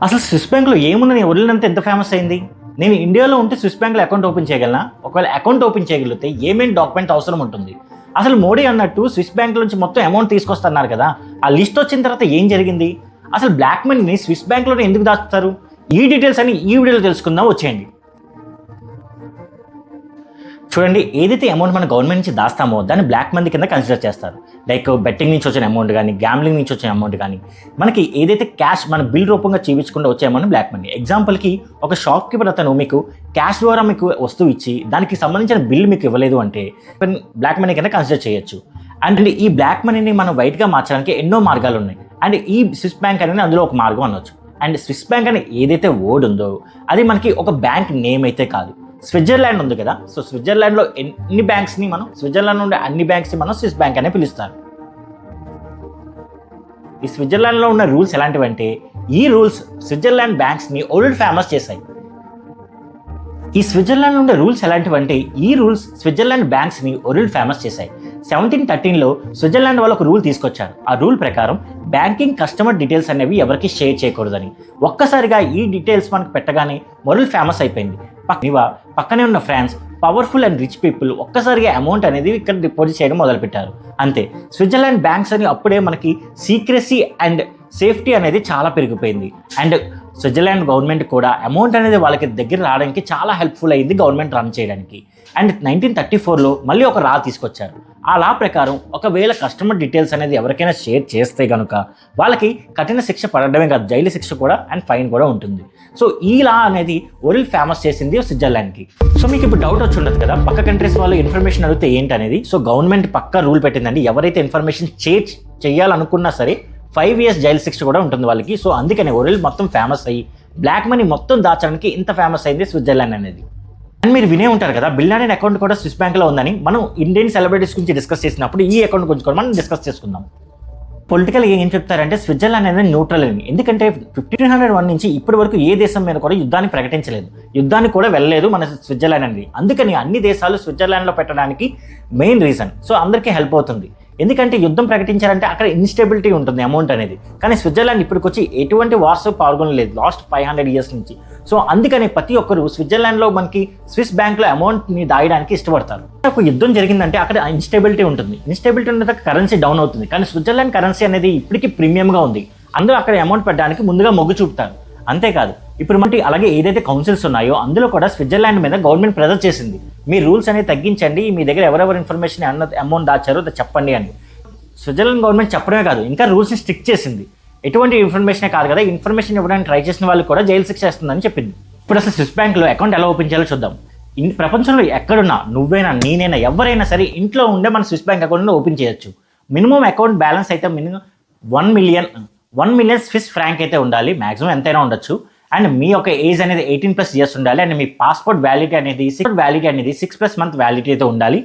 అసలు స్విస్ బ్యాంక్లో ఏముందని వదిలినంత ఎంత ఫేమస్ అయింది? నేను ఇండియాలో ఉంటే స్విస్ బ్యాంక్లో అకౌంట్ ఓపెన్ చేయగలనా? ఒకవేళ అకౌంట్ ఓపెన్ చేయగలిగితే ఏమేమి డాక్యుమెంట్ అవసరం ఉంటుంది? అసలు మోడీ అన్నట్టు స్విస్ బ్యాంక్ నుంచి మొత్తం అమౌంట్ తీసుకొస్తున్నారు కదా, ఆ లిస్ట్ వచ్చిన తర్వాత ఏం జరిగింది? అసలు బ్లాక్ మనీని స్విస్ బ్యాంక్లోనే ఎందుకు దాచుతారు? ఈ డీటెయిల్స్ అని ఈ వీడియోలో తెలుసుకుందాం, వచ్చేయండి. చూడండి, ఏదైతే అమౌంట్ మన గవర్నమెంట్ నుంచి దాస్తామో దాన్ని బ్లాక్ మనీ కింద కన్సిడర్ చేస్తారు. లైక్ బెట్టింగ్ నుంచి వచ్చిన అమౌంట్ కానీ, గ్యాంబ్లింగ్ నుంచి వచ్చిన అమౌంట్ కానీ, మనకి ఏదైతే క్యాష్ మన బిల్ రూపంగా చూపించకుండా వచ్చే అమౌంట్ బ్లాక్ మనీ. ఎగ్జాంపుల్కి ఒక షాప్ కీపర్ అతను మీకు క్యాష్ ద్వారా మీకు వస్తువు ఇచ్చి దానికి సంబంధించిన బిల్ మీకు ఇవ్వలేదు అంటే బ్లాక్ మనీ కింద కన్సిడర్ చేయొచ్చు. అండ్ ఈ బ్లాక్ మనీని మనం వైట్గా మార్చడానికి ఎన్నో మార్గాలు ఉన్నాయి. అండ్ ఈ స్విస్ బ్యాంక్ అనేది అందులో ఒక మార్గం అనొచ్చు. అండ్ స్విస్ బ్యాంక్ అనే ఏదైతే వర్డ్ ఉందో అది మనకి ఒక బ్యాంక్ నేమ్ అయితే కాదు. స్విట్జర్లాండ్ ఉంది కదా, సో స్విట్జర్లాండ్లో ఎన్ని బ్యాంక్స్ని మనం స్విట్జర్లాండ్ ఉండే అన్ని బ్యాంక్స్ని మనం స్విస్ బ్యాంక్ అనే పిలుస్తారు. ఈ స్విట్జర్లాండ్లో ఉన్న రూల్స్ ఎలాంటివంటే, ఈ రూల్స్ స్విట్జర్లాండ్ బ్యాంక్స్ని వరల్డ్ ఫేమస్ చేశాయి. ఈ స్విట్జర్లాండ్ ఉండే రూల్స్ ఎలాంటివంటే, ఈ రూల్స్ స్విట్జర్లాండ్ బ్యాంక్స్ని వరల్డ్ ఫేమస్ చేశాయి. 1713లో స్విట్జర్లాండ్ వాళ్ళు ఒక రూల్ తీసుకొచ్చారు. ఆ రూల్ ప్రకారం బ్యాంకింగ్ కస్టమర్ డీటెయిల్స్ అనేవి ఎవరికి షేర్ చేయకూడదని. ఒక్కసారిగా ఈ డీటెయిల్స్ మనకు పెట్టగానే వరల్డ్ ఫేమస్ అయిపోయింది. పక్కనే ఉన్న France powerful and rich people ఒక్కసారిగా అమౌంట్ అనేది ఇక్కడ డిపాజిట్ చేయడం మొదలుపెట్టారు. అంతే, స్విట్జర్లాండ్ బ్యాంక్స్ అని అప్పుడే మనకి సీక్రెసీ అండ్ సేఫ్టీ అనేది చాలా పెరిగిపోయింది. అండ్ స్విట్జర్లాండ్ గవర్నమెంట్ కూడా అమౌంట్ అనేది వాళ్ళకి దగ్గర రావడానికి చాలా హెల్ప్ఫుల్ అయింది గవర్నమెంట్ రన్ చేయడానికి. అండ్ 1934లో మళ్ళీ ఒక లా తీసుకొచ్చారు. ఆ లా ప్రకారం ఒకవేళ కస్టమర్ డీటెయిల్స్ అనేది ఎవరికైనా షేర్ చేస్తే కనుక వాళ్ళకి కఠిన శిక్ష పడడమే కాదు, జైలు శిక్ష కూడా అండ్ ఫైన్ కూడా ఉంటుంది. సో ఈ లా అనేది వరల్డ్ ఫేమస్ చేసింది స్విట్జర్లాండ్కి. సో మీకు ఇప్పుడు డౌట్ వచ్చి ఉండదు కదా, పక్క కంట్రీస్ వాళ్ళు ఇన్ఫర్మేషన్ అడిగితే ఏంటి అనేది. సో గవర్నమెంట్ పక్క రూల్ పెట్టిందండి, ఎవరైతే ఇన్ఫర్మేషన్ చేయాలనుకున్నా సరే 5 years జైలు శిక్ష కూడా ఉంటుంది వాళ్ళకి. సో అందుకనే వరల్డ్ మొత్తం ఫేమస్ అయ్యి బ్లాక్ మనీ మొత్తం దాచడానికి ఇంత ఫేమస్ అయింది స్విట్జర్లాండ్ అనేది. అండ్ మీరు వినే ఉంటారు కదా, బిల్ లాడెన్ అకౌంట్ కూడా స్విస్ బ్యాంక్లో ఉందని. మనం ఇండియన్ సెలబ్రిటీస్ గురించి డిస్కస్ చేసినప్పుడు ఈ అకౌంట్ గురించి కూడా మనం డిస్కస్ చేసుకుందాం. పొలిటికల్ ఏం చెప్తారంటే స్విట్జర్లాండ్ అనేది న్యూట్రల్ అని. ఎందుకంటే 1501 నుంచి ఇప్పటి వరకు ఏ దేశం మీద కూడా యుద్ధాన్ని ప్రకటించలేదు, యుద్ధానికి కూడా వెళ్ళలేదు మన స్విట్జర్లాండ్ అనేది. అందుకని అన్ని దేశాలు స్విట్జర్లాండ్లో పెట్టడానికి మెయిన్ రీజన్. సో అందరికీ హెల్ప్ అవుతుంది. ఎందుకంటే యుద్ధం ప్రకటించారంటే అక్కడ ఇన్స్టెబిలిటీ ఉంటుంది అమౌంట్ అనేది. కానీ స్విట్జర్లాండ్ ఇప్పటికొచ్చి ఎటువంటి వార్స్ పాల్గొనలేదు లాస్ట్ 500 years నుంచి. సో అందుకని ప్రతి ఒక్కరు స్విట్జర్లాండ్లో మనకి స్విస్ బ్యాంక్లో అమౌంట్ని దాయడానికి ఇష్టపడతారు. ఒక యుద్ధం జరిగిందంటే అక్కడ ఇన్స్టెబిలిటీ ఉంటుంది. ఇన్స్టెబిలిటీ ఉన్న కరెన్సీ డౌన్ అవుతుంది. కానీ స్విట్జర్లాండ్ కరెన్సీ అనేది ఇప్పటికీ ప్రీమియంగా ఉంది. అందరూ అక్కడ అమౌంట్ పెట్టడానికి ముందుగా మొగ్గు చూపుతారు. అంతేకాదు, ఇప్పుడు మనకి అలాగే ఏదైతే కౌన్సిల్స్ ఉన్నాయో అందులో కూడా స్విట్జర్లాండ్ మీద గవర్నమెంట్ ప్రెజర్ చేసింది. మీ రూల్స్ అనేది తగ్గించండి, మీ దగ్గర ఎవరెవరు ఇన్ఫర్మేషన్ అమౌంట్ దాచారో అది చెప్పండి అని. స్విట్జర్లాండ్ గవర్నమెంట్ చెప్పడమే కాదు, ఇంకా రూల్స్ని స్ట్రిక్ట్ చేసింది. ఎటువంటి ఇన్ఫర్మేషనే కాదు కదా, ఇన్ఫర్మేషన్ ఇవ్వడానికి ట్రై చేసిన వాళ్ళకి కూడా జైలు శిక్ష వేస్తుందని చెప్పింది. ఇప్పుడు అసలు స్విస్ బ్యాంక్లో అకౌంట్ ఎలా ఓపెన్ చేయాలో చూద్దాం. ప్రపంచంలో ఎక్కడున్నా, నువ్వైనా నేనైనా ఎవరైనా సరే ఇంట్లో ఉండే మన స్విస్ బ్యాంక్ అకౌంట్ని ఓపెన్ చేయొచ్చు. మినిమం అకౌంట్ బ్యాలెన్స్ అయితే మినిమం 1 million స్విస్ ఫ్రాంక్ అయితే ఉండాలి. మ్యాక్సిమం ఎంతైనా ఉండొచ్చు. అండ్ మీ యొక్క ఏజ్ అనేది 18+ years ఉండాలి. అండ్ మీ పాస్పోర్ట్ వ్యాలిడిటీ అనేది 6+ month వ్యాలిడిటీ అయితే ఉండాలి.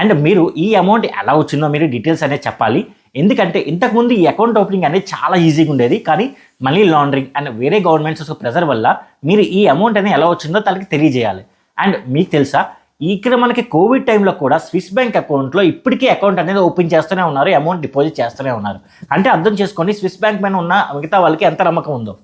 అండ్ మీరు ఈ అమౌంట్ ఎలా వచ్చిందో మీరు డీటెయిల్స్ అనేది చెప్పాలి. ఎందుకంటే ఇంతకుముందు ఈ అకౌంట్ ఓపెనింగ్ అనేది చాలా ఈజీగా ఉండేది. కానీ మనీ లాండరింగ్ అండ్ వేరే గవర్నమెంట్స్ ప్రెజర్ వల్ల మీరు ఈ అమౌంట్ అనేది ఎలా వచ్చిందో తనకి తెలియజేయాలి. అండ్ మీకు తెలుసా, ఇక్కడ మనకి కోవిడ్ టైంలో కూడా స్విస్ బ్యాంక్ అకౌంట్లో ఇప్పటికీ అకౌంట్ అనేది ఓపెన్ చేస్తూనే ఉన్నారు, అమౌంట్ డిపాజిట్ చేస్తూనే ఉన్నారు. అంటే అర్థం చేసుకోండి స్విస్ బ్యాంక్ పైన ఉన్న మిగతా వాళ్ళకి ఎంత నమ్మకం ఉందో.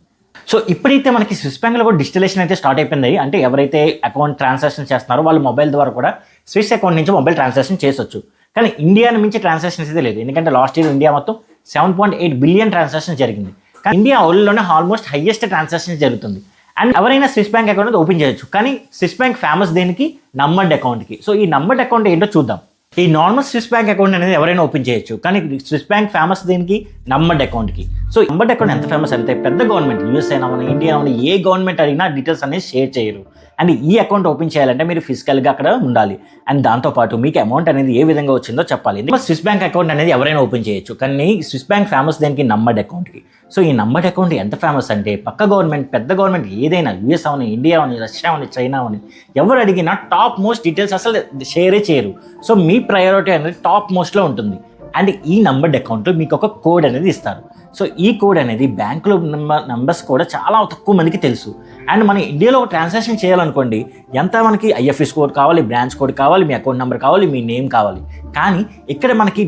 సో ఇప్పుడైతే మనకి స్విస్ బ్యాంక్లో కూడా డిజిటలైజేషన్ అయితే స్టార్ట్ అయిపోయింది. అంటే ఎవరైతే అకౌంట్ ట్రాన్సాక్షన్ చేస్తున్నారో వాళ్ళు మొబైల్ ద్వారా కూడా స్విస్ అకౌంట్ నుంచి మొబైల్ ట్రాన్సాక్షన్ చేసొచ్చు. కానీ ఇండియాని మించి ట్రాన్సాక్షన్స్ అయితే లేదు. ఎందుకంటే లాస్ట్ ఇయర్ ఇండియా మొత్తం 7.8 billion ట్రాన్సాక్షన్ జరిగింది. కానీ ఇండియా వరల్డ్లోనే ఆల్మోస్ట్ హైయెస్ట్ ట్రాన్సాక్షన్ జరుగుతుంది. అండ్ ఎవరైనా స్విస్ బ్యాంక్ అకౌంట్ ఓపెన్ చేయొచ్చు. కానీ స్విస్ బ్యాంక్ ఫేమస్ దేనికి? నంబర్డ్ అకౌంట్కి. సో ఈ నంబర్డ్ అకౌంట్ ఏంటో చూద్దాం. ఈ నార్మల్ స్విస్ బ్యాంక్ అకౌంట్ అనేది ఎవరైనా ఓపెన్ చేయొచ్చు. కానీ స్విస్ బ్యాంక్ ఫేమస్ దేనికి? నంబర్డ్ అకౌంట్కి. సో నంబర్డ్ అకౌంట్ ఎంత ఫేమస్ అంటే పెద్ద గవర్నమెంట్ యూఎస్ అయినా మన ఇండియా అయినా ఏ గవర్నమెంట్ అడిగినా డీటెయిల్స్ అనేది షేర్ చేయరు. అండ్ ఈ అకౌంట్ ఓపెన్ చేయాలంటే మీరు ఫిజికల్గా అక్కడ ఉండాలి. అండ్ దాంతోపాటు మీకు అమౌంట్ అనేది ఏ విధంగా వచ్చిందో చెప్పాలి. ఎందుకంటే స్విస్ బ్యాంక్ అకౌంట్ అనేది ఎవరైనా ఓపెన్ చేయొచ్చు. కానీ స్విస్ బ్యాంక్ ఫేమస్ దేనికి? నంబర్డ్ అకౌంట్కి. సో ఈ నంబర్డ్ అకౌంట్ ఎంత ఫేమస్ అంటే పక్క గవర్నమెంట్ పెద్ద గవర్నమెంట్ ఏదైనా యూఎస్ అవని, ఇండియా అవని, రష్యా అవని, చైనా అవని ఎవరు అడిగినా టాప్ మోస్ట్ డీటెయిల్స్ అసలు షేరే చేయరు. సో మీ ప్రయారిటీ అనేది టాప్ మోస్ట్లో ఉంటుంది. అండ్ ఈ నంబర్డ్ అకౌంట్లో మీకు ఒక కోడ్ అనేది ఇస్తారు. సో ఈ కోడ్ అనేది బ్యాంకులో నంబర్స్ కూడా చాలా తక్కువ మందికి తెలుసు. అండ్ మన ఇండియాలో ఒక ట్రాన్సాక్షన్ చేయాలనుకోండి, ఎంత మనకి ఐఎఫ్ఎస్ కోడ్ కావాలి, బ్రాంచ్ కోడ్ కావాలి, మీ అకౌంట్ నెంబర్ కావాలి, మీ నేమ్ కావాలి. కానీ ఇక్కడ మనకి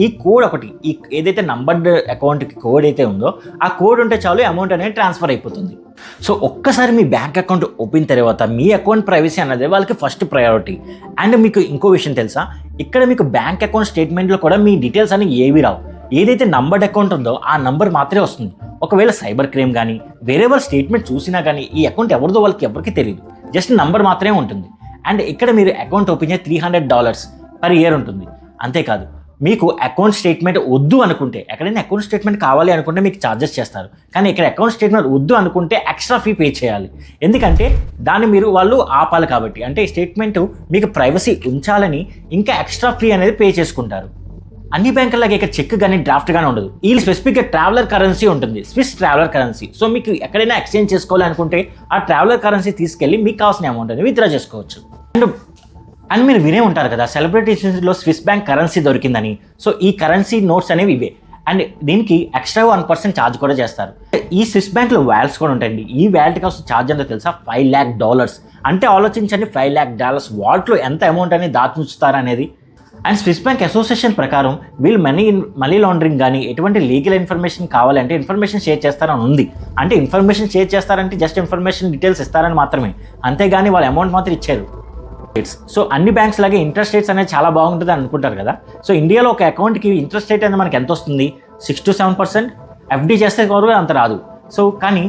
ఈ కోడ్ ఒకటి, ఈ ఏదైతే నంబర్డ్ అకౌంట్కి కోడ్ అయితే ఉందో ఆ కోడ్ ఉంటే చాలు అమౌంట్ అనేది ట్రాన్స్ఫర్ అయిపోతుంది. సో ఒక్కసారి మీ బ్యాంక్ అకౌంట్ ఓపెన్ తర్వాత మీ అకౌంట్ ప్రైవసీ అన్నది వాళ్ళకి ఫస్ట్ ప్రయారిటీ. అండ్ మీకు ఇంకో విషయం తెలుసా, ఇక్కడ మీకు బ్యాంక్ అకౌంట్ స్టేట్మెంట్లో కూడా మీ డీటెయిల్స్ అని ఏవి రావు. ఏదైతే నంబర్డ్ అకౌంట్ ఉందో ఆ నంబర్ మాత్రమే వస్తుంది. ఒకవేళ సైబర్ క్రైమ్ కానీ వేరే వాళ్ళ స్టేట్మెంట్ చూసినా కానీ ఈ అకౌంట్ ఎవరిదో వాళ్ళకి ఎవరికి తెలియదు, జస్ట్ నంబర్ మాత్రమే ఉంటుంది. అండ్ ఇక్కడ మీరు అకౌంట్ ఓపెన్ చేసి $300 పర్ ఇయర్ ఉంటుంది. అంతేకాదు, మీకు అకౌంట్ స్టేట్మెంట్ వద్దు అనుకుంటే, ఎక్కడైనా అకౌంట్ స్టేట్మెంట్ కావాలి అనుకుంటే మీకు ఛార్జెస్ చేస్తారు. కానీ ఇక్కడ అకౌంట్ స్టేట్మెంట్ వద్దు అనుకుంటే ఎక్స్ట్రా ఫీ పే చేయాలి. ఎందుకంటే దాన్ని వాళ్ళు ఆపాలి కాబట్టి. అంటే ఈ స్టేట్మెంట్ మీకు ప్రైవసీ ఉంచాలని ఇంకా ఎక్స్ట్రా ఫీ అనేది పే చేసుకుంటారు. అన్ని బ్యాంకులకి ఇక్కడ చెక్ కానీ డ్రాఫ్ట్ కానీ ఉండదు. ఈ స్పెసిఫిక్గా ట్రావెలర్ కరెన్సీ ఉంటుంది, స్విస్ ట్రావెలర్ కరెన్సీ. సో మీకు ఎక్కడైనా ఎక్స్చేంజ్ చేసుకోవాలి అనుకుంటే ఆ ట్రావెలర్ కరెన్సీ తీసుకెళ్ళి మీకు కావాల్సిన అమౌంట్ అనేది విత్డ్రా చేసుకోవచ్చు. అండ్ మీరు వినే ఉంటారు కదా, సెలబ్రిటీస్లో స్విస్ బ్యాంక్ కరెన్సీ దొరికిందని. సో ఈ కరెన్సీ నోట్స్ అనేవి ఇవే. అండ్ దీనికి ఎక్స్ట్రా 1% ఛార్జ్ కూడా చేస్తారు. ఈ స్విస్ బ్యాంక్లో వ్యాలెట్స్ కూడా ఉంటాయండి. ఈ వ్యాలెట్కి వస్తే ఛార్జ్ ఎంతో తెలుసా, $5 lakh. అంటే ఆలోచించండి, $5 lakh వాటిలో ఎంత అమౌంట్ అనేది దాచుంచుతారు అనేది. అండ్ స్విస్ బ్యాంక్ అసోసియేషన్ ప్రకారం వీళ్ళు మనీ లాండరింగ్ కానీ ఎటువంటి లీగల్ ఇన్ఫర్మేషన్ కావాలంటే ఇన్ఫర్మేషన్ షేర్ చేస్తారని ఉంది. అంటే ఇన్ఫర్మేషన్ షేర్ చేస్తారంటే జస్ట్ ఇన్ఫర్మేషన్ డీటెయిల్స్ ఇస్తారని మాత్రమే, అంతేగాని వాళ్ళ అమౌంట్ మాత్రం ఇచ్చారు. సో అన్ని బ్యాంక్స్ లాగే ఇంట్రెస్ట్ రేట్స్ అనేది చాలా బాగుంటుంది అనుకుంటారు కదా. సో ఇండియాలో ఒక అకౌంట్కి ఇంట్రెస్ట్ రేట్ అనేది మనకి ఎంత వస్తుంది, 6 to 7%. FD చేస్తే కూడా అంత రాదు. సో కానీ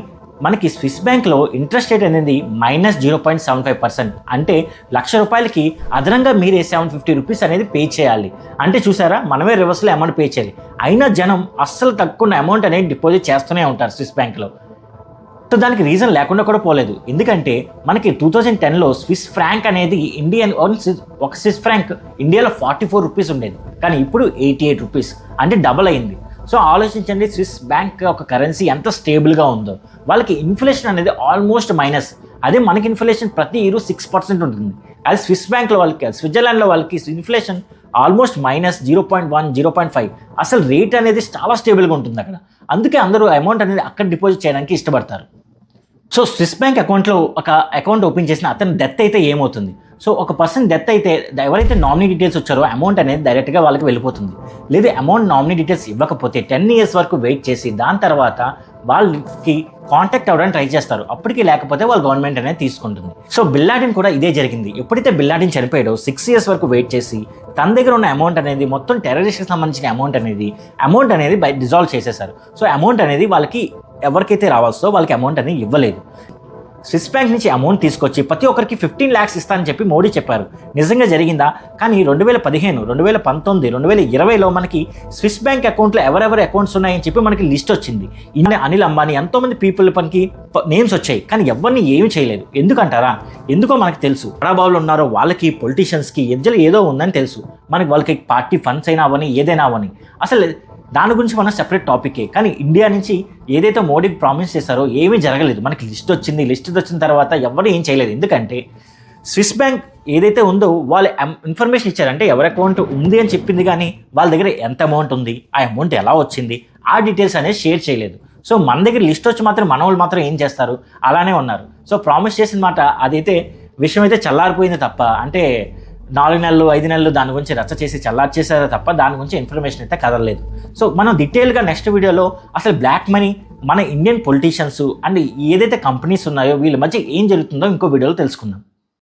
మనకి స్విస్ బ్యాంక్లో ఇంట్రెస్ట్ రేట్ అనేది -0.75%. అంటే ₹1,00,000కి అదనంగా మీరే ₹750 అనేది పే చేయాలి. అంటే చూసారా, మనమే రివర్స్లో అమౌంట్ పే చేయాలి. అయినా జనం అస్సలు తక్కువ అమౌంట్ అనేది డిపాజిట్ చేస్తూనే ఉంటారు స్విస్ బ్యాంక్లో. సో దానికి రీజన్ లేకుండా కూడా పోలేదు. ఎందుకంటే మనకి 2010లో స్విస్ ఫ్రాంక్ అనేది ఒక స్విస్ ఫ్రాంక్ ఇండియాలో ₹44 ఉండేది, కానీ ఇప్పుడు ₹88, అంటే డబల్ అయింది. సో ఆలోచించండి, స్విస్ బ్యాంక్ ఒక కరెన్సీ ఎంత స్టేబుల్గా ఉందో. వాళ్ళకి ఇన్ఫ్లేషన్ అనేది ఆల్మోస్ట్ మైనస్. అదే మనకి ఇన్ఫ్లేషన్ ప్రతి ఇయర్ 6% ఉంటుంది. అది స్విస్ బ్యాంక్లో వాళ్ళకి, స్విట్జర్లాండ్లో వాళ్ళకి ఇన్ఫ్లేషన్ ఆల్మోస్ట్ -0.1, 0.5. అసలు రేట్ అనేది చాలా స్టేబుల్గా ఉంటుంది అక్కడ. అందుకే అందరూ అమౌంట్ అనేది అక్కడ డిపాజిట్ చేయడానికి ఇష్టపడతారు. సో స్విస్ బ్యాంక్ అకౌంట్లో ఒక అకౌంట్ ఓపెన్ చేసిన అతను డెత్ అయితే ఏమవుతుంది? సో ఒక పర్సన్ డెత్ అయితే ఎవరైతే నామినీ డీటెయిల్స్ వచ్చారో అమౌంట్ అనేది డైరెక్ట్గా వాళ్ళకి వెళ్ళిపోతుంది. లేదా అమౌంట్ నామినీ డీటెయిల్స్ ఇవ్వకపోతే 10 years వరకు వెయిట్ చేసి దాని తర్వాత వాళ్ళకి కాంటాక్ట్ అవ్వడానికి ట్రై చేస్తారు. అప్పటికి లేకపోతే వాళ్ళు గవర్నమెంట్ అనేది తీసుకుంటుంది. సో బిన్ లాడెన్ కూడా ఇదే జరిగింది. ఎప్పుడైతే బిన్ లాడెన్ చనిపోయాడో 6 years వరకు వెయిట్ చేసి తన దగ్గర ఉన్న అమౌంట్ అనేది మొత్తం టెర్రరిస్ట్కి సంబంధించిన అమౌంట్ అనేది డిజాల్వ్ చేసేసారు. సో అమౌంట్ అనేది వాళ్ళకి ఎవరికైతే రావాల్సో వాళ్ళకి అమౌంట్ అనేది ఇవ్వలేదు. స్విస్ బ్యాంక్ నుంచి అమౌంట్ తీసుకొచ్చి ప్రతి ఒక్కరికి 15 lakhs ఇస్తానని చెప్పి మోడీ చెప్పారు. నిజంగా జరిగిందా? కానీ 2015, 2019, 2020లో మనకి స్విస్ బ్యాంక్ అకౌంట్లో ఎవరెవరి అకౌంట్స్ ఉన్నాయని చెప్పి మనకి లిస్ట్ వచ్చింది. అనిల్ అంబానీ ఎంతోమంది పీపుల్ పనికి నేమ్స్ వచ్చాయి, కానీ ఎవరిని ఏమి చేయలేదు. ఎందుకంటారా? ఎందుకో మనకు తెలుసు. హైదరాబాద్లో ఉన్నారో వాళ్ళకి, పొలిటీషియన్స్కి ఎజ్జలు ఏదో ఉందని తెలుసు. మనకి వాళ్ళకి పార్టీ ఫండ్స్ అయినా అవని ఏదైనా అవని, అసలు దాని గురించి మన సెపరేట్ టాపికే. కానీ ఇండియా నుంచి ఏదైతే మోడీకి ప్రామిస్ చేశారో ఏమీ జరగలేదు. మనకి లిస్ట్ వచ్చిన తర్వాత ఎవరు ఏం చేయలేదు. ఎందుకంటే స్విస్ బ్యాంక్ ఏదైతే ఉందో వాళ్ళు ఇన్ఫర్మేషన్ ఇచ్చారంటే ఎవరి అకౌంట్ ఉంది అని చెప్పింది, కానీ వాళ్ళ దగ్గర ఎంత అమౌంట్ ఉంది, ఆ అమౌంట్ ఎలా వచ్చింది, ఆ డీటెయిల్స్ అనేది షేర్ చేయలేదు. సో మన దగ్గర లిస్ట్ వచ్చి మాత్రం మన వాళ్ళు మాత్రం ఏం చేస్తారు, అలానే ఉన్నారు. సో ప్రామిస్ చేసిన మాట అదైతే విషయం అయితే చల్లారిపోయింది తప్ప, అంటే 4 నెలలు 5 నెలలు దాని గురించి రచ్చ చేసి చల్లార్చేసారో తప్ప దాని గురించి ఇన్ఫర్మేషన్ అయితే కదలలేదు. సో మనం డీటెయిల్గా నెక్స్ట్ వీడియోలో అసలు బ్లాక్ మనీ, మన ఇండియన్ పొలిటీషియన్స్ అండ్ ఏదైతే కంపెనీస్ ఉన్నాయో వీళ్ళ మధ్య ఏం జరుగుతుందో ఇంకో వీడియోలో తెలుసుకుందాం.